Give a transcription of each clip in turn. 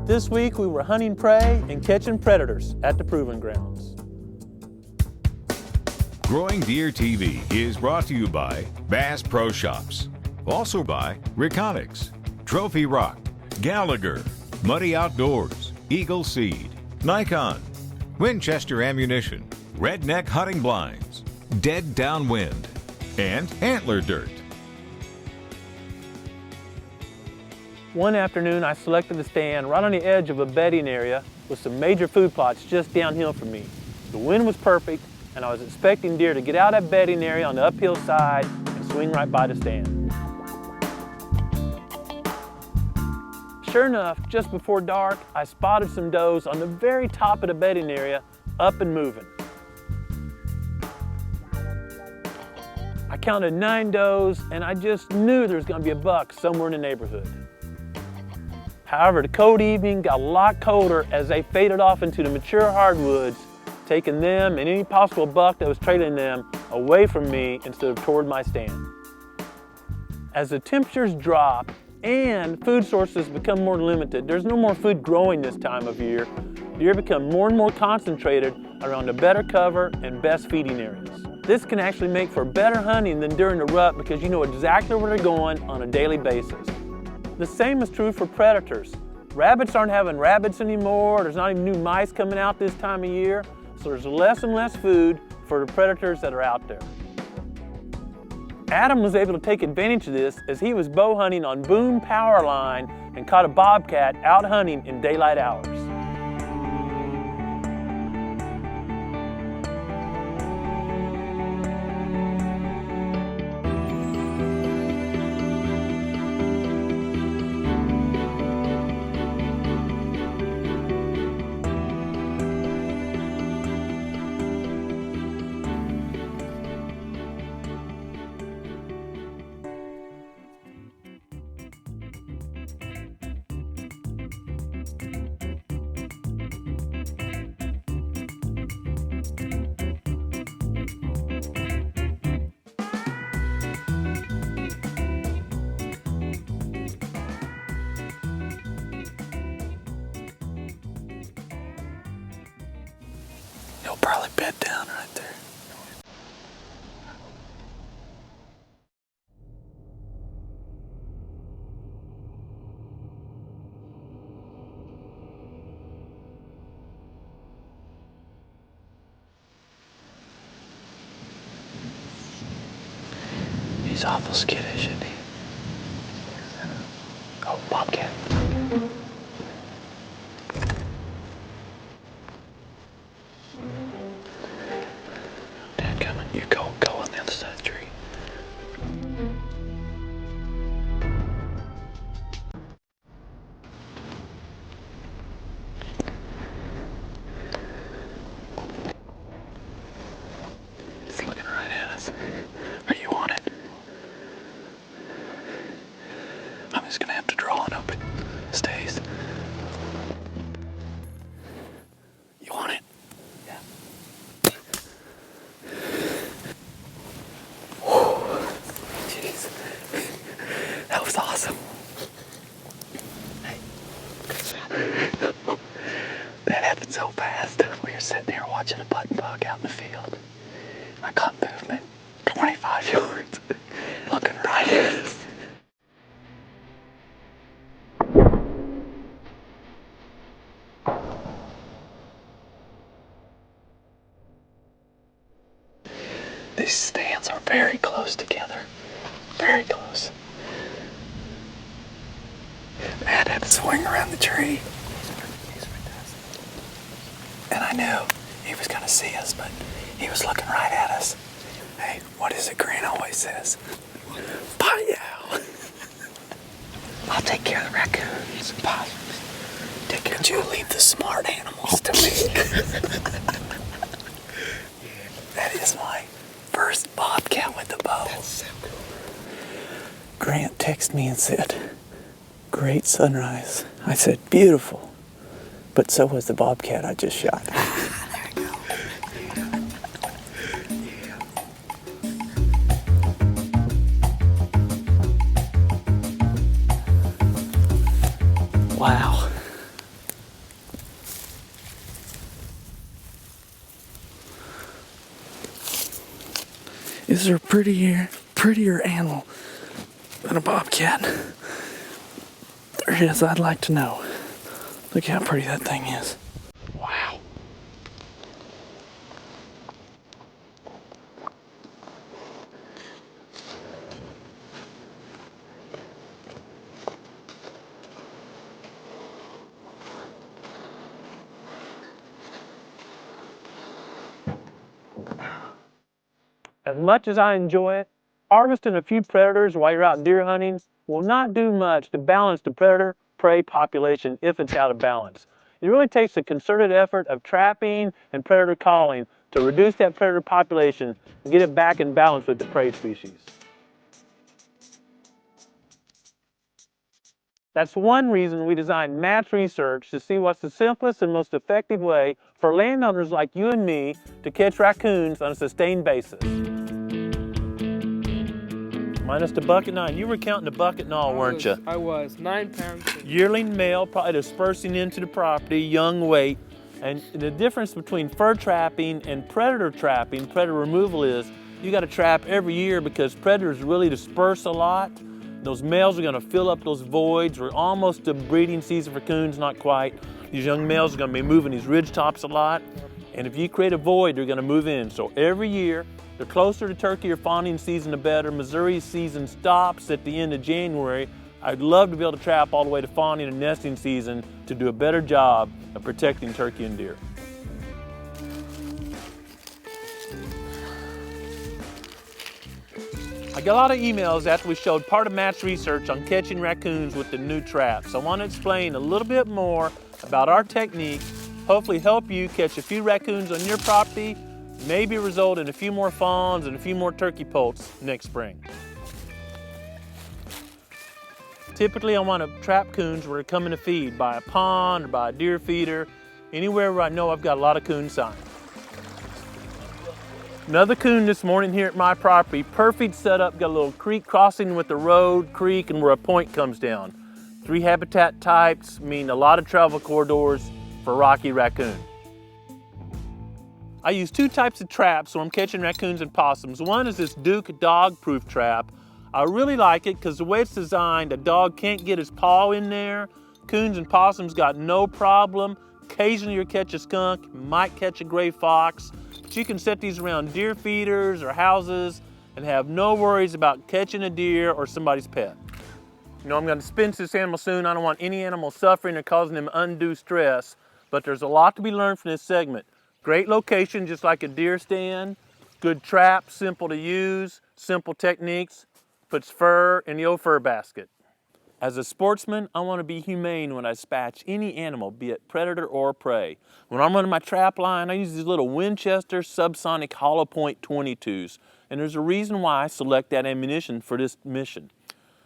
This week we were hunting prey and catching predators at the Proving Grounds. GrowingDeer.tv is brought to you by Bass Pro Shops. Also by Reconics, Trophy Rock, Gallagher, Muddy Outdoors, Eagle Seed, Nikon, Winchester Ammunition, Redneck Hunting Blinds, Dead Downwind, and Antler Dirt. One afternoon I selected a stand right on the edge of a bedding area with some major food plots just downhill from me. The wind was perfect and I was expecting deer to get out of that bedding area on the uphill side and swing right by the stand. Sure enough, just before dark, I spotted some does on the very top of the bedding area, up and moving. I counted 9 does and I just knew there was going to be a buck somewhere in the neighborhood. However, the cold evening got a lot colder as they faded off into the mature hardwoods, taking them and any possible buck that was trailing them away from me instead of toward my stand. As the temperatures drop and food sources become more limited, there's no more food growing this time of year, deer become more and more concentrated around the better cover and best feeding areas. This can actually make for better hunting than during the rut because you know exactly where they're going on a daily basis. The same is true for predators. Rabbits aren't having rabbits anymore, there's not even new mice coming out this time of year, so there's less and less food for the predators that are out there. Adam was able to take advantage of this as he was bow hunting on Boom Power Line and caught a bobcat out hunting in daylight hours. He'll probably bed down right there. He's awful skittish, isn't he? Oh, Bobcat. You go on the other side of the tree. It's looking right at us. Are you on it? I'm just gonna have to draw and hope it stays. You on it? Yeah. Jeez. That was awesome. Hey, that happened so fast. We were sitting there watching a button bug out in the field. I caught movement 25 yards, looking right at us. These stands are very close together, very close. Matt had to swing around the tree. And I knew he was gonna see us, but he was looking right at us. Hey, what is it Grant always says? Bye-yow. I'll take care of the raccoons. Take care. Could you leave the smart animals to me? That is my first bobcat with the bow. That's so cool. Grant texted me and said, "Great sunrise." I said, "Beautiful." But so was the bobcat I just shot. There you go. Wow. Is there a prettier animal than a bobcat? There is, I'd like to know. Look how pretty that thing is. Wow. As much as I enjoy it, harvesting a few predators while you're out deer hunting will not do much to balance the predator-prey population if it's out of balance. It really takes a concerted effort of trapping and predator calling to reduce that predator population and get it back in balance with the prey species. That's one reason we designed match research to see what's the simplest and most effective way for landowners like you and me to catch raccoons on a sustained basis. Minus the bucket 9. You were counting the bucket and all, weren't you? I was. 9 pounds. Yearling male, probably dispersing into the property, young weight. And the difference between fur trapping and predator trapping, predator removal, is you got to trap every year because predators really disperse a lot. Those males are going to fill up those voids. We're almost to breeding season for coons, not quite. These young males are going to be moving these ridge tops a lot. And if you create a void, they're going to move in. So every year, the closer to turkey or fawning season, the better. Missouri's season stops at the end of January. I'd love to be able to trap all the way to fawning and nesting season to do a better job of protecting turkey and deer. I got a lot of emails after we showed part of Matt's research on catching raccoons with the new traps. I want to explain a little bit more about our technique, hopefully help you catch a few raccoons on your property, maybe result in a few more fawns and a few more turkey poults next spring. Typically I want to trap coons where they're coming to feed, by a pond or by a deer feeder, anywhere where I know I've got a lot of coon sign. Another coon this morning here at my property, perfect setup, got a little creek crossing with the road, creek, and where a point comes down. 3 habitat types mean a lot of travel corridors for rocky raccoon. I use 2 types of traps when I'm catching raccoons and possums. One is this Duke dog-proof trap. I really like it because the way it's designed, a dog can't get his paw in there. Coons and possums got no problem. Occasionally you'll catch a skunk, might catch a gray fox. But you can set these around deer feeders or houses and have no worries about catching a deer or somebody's pet. You know, I'm going to dispense this animal soon. I don't want any animal suffering or causing them undue stress, but there's a lot to be learned from this segment. Great location, just like a deer stand. Good trap, simple to use, simple techniques. Puts fur in the old fur basket. As a sportsman, I want to be humane when I dispatch any animal, be it predator or prey. When I'm running my trap line, I use these little Winchester subsonic hollow point 22s. And there's a reason why I select that ammunition for this mission.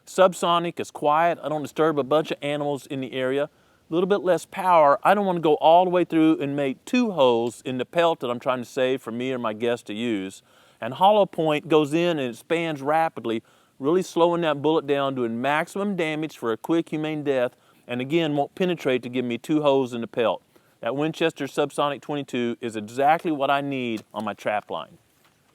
Subsonic is quiet, I don't disturb a bunch of animals in the area. A little bit less power, I don't want to go all the way through and make 2 holes in the pelt that I'm trying to save for me or my guests to use. And hollow point goes in and expands rapidly, really slowing that bullet down, doing maximum damage for a quick, humane death, and again, won't penetrate to give me 2 holes in the pelt. That Winchester Subsonic 22 is exactly what I need on my trap line.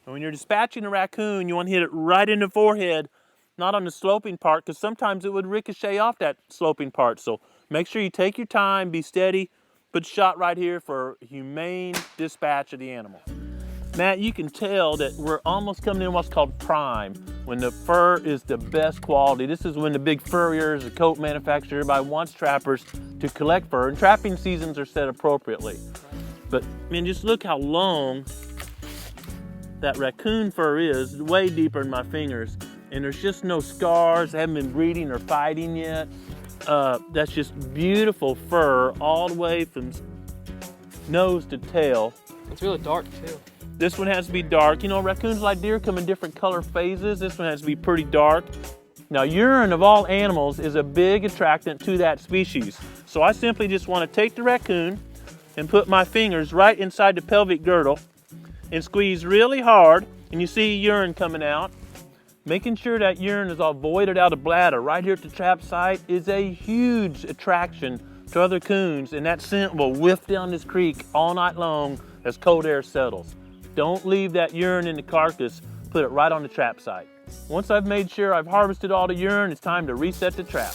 And when you're dispatching a raccoon, you want to hit it right in the forehead, not on the sloping part, because sometimes it would ricochet off that sloping part. So make sure you take your time, be steady, put the shot right here for humane dispatch of the animal. Matt, you can tell that we're almost coming in what's called prime, when the fur is the best quality. This is when the big furriers, the coat manufacturer, everybody wants trappers to collect fur, and trapping seasons are set appropriately. But man, just look how long that raccoon fur is, way deeper in my fingers, and there's just no scars, they haven't been breeding or fighting yet. That's just beautiful fur all the way from nose to tail. It's really dark too. This one has to be dark. You know, raccoons like deer come in different color phases. This one has to be pretty dark. Now, urine of all animals is a big attractant to that species. So I simply just want to take the raccoon and put my fingers right inside the pelvic girdle and squeeze really hard, and you see urine coming out. Making sure that urine is all voided out of bladder right here at the trap site is a huge attraction to other coons, and that scent will whiff down this creek all night long as cold air settles. Don't leave that urine in the carcass. put it right on the trap site. Once I've made sure I've harvested all the urine, it's time to reset the trap.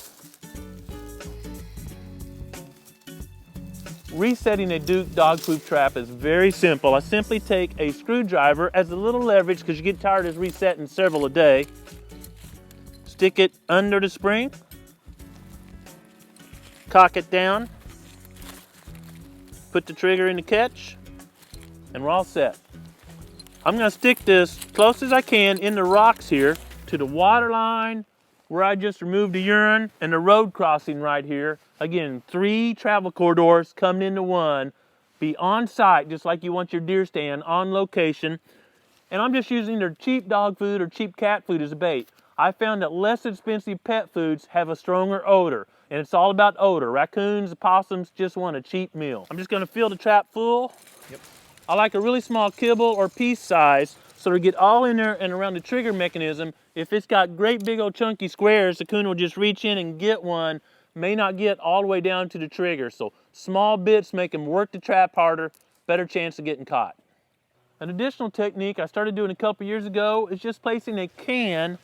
Resetting a Duke dog-proof trap is very simple. I simply take a screwdriver as a little leverage because you get tired of resetting several a day. Stick it under the spring, cock it down, put the trigger in the catch, and we're all set. I'm going to stick this close as I can in the rocks here to the water line where I just removed the urine and the road crossing right here. Again, 3 travel corridors coming into one. Be on site just like you want your deer stand, on location. And I'm just using their cheap dog food or cheap cat food as a bait. I found that less expensive pet foods have a stronger odor, and it's all about odor. Raccoons, possums just want a cheap meal. I'm just gonna fill the trap full. Yep. I like a really small kibble or piece size so to get all in there and around the trigger mechanism. If it's got great big old chunky squares, the coon will just reach in and get one, may not get all the way down to the trigger. So small bits make them work the trap harder, better chance of getting caught. An additional technique I started doing a couple years ago is just placing a can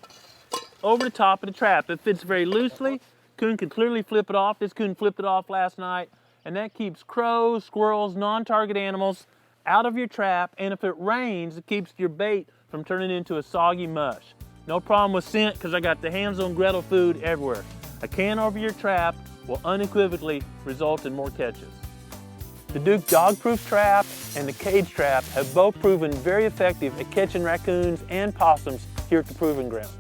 over the top of the trap. It fits very loosely. Coon can clearly flip it off. This coon flipped it off last night, and that keeps crows, squirrels, non-target animals out of your trap, and if it rains, it keeps your bait from turning into a soggy mush. No problem with scent because I got the Hansel Gretel food everywhere. A can over your trap will unequivocally result in more catches. The Duke dog-proof trap and the cage trap have both proven very effective at catching raccoons and possums here at the Proving Grounds.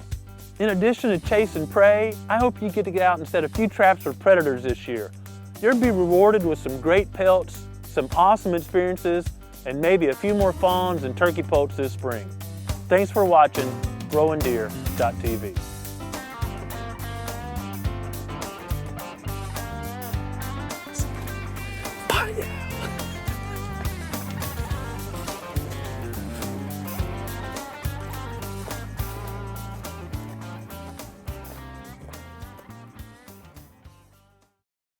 In addition to chase and prey, I hope you get to get out and set a few traps for predators this year. You'll be rewarded with some great pelts, some awesome experiences, and maybe a few more fawns and turkey poults this spring. Thanks for watching GrowingDeer.tv. Bye.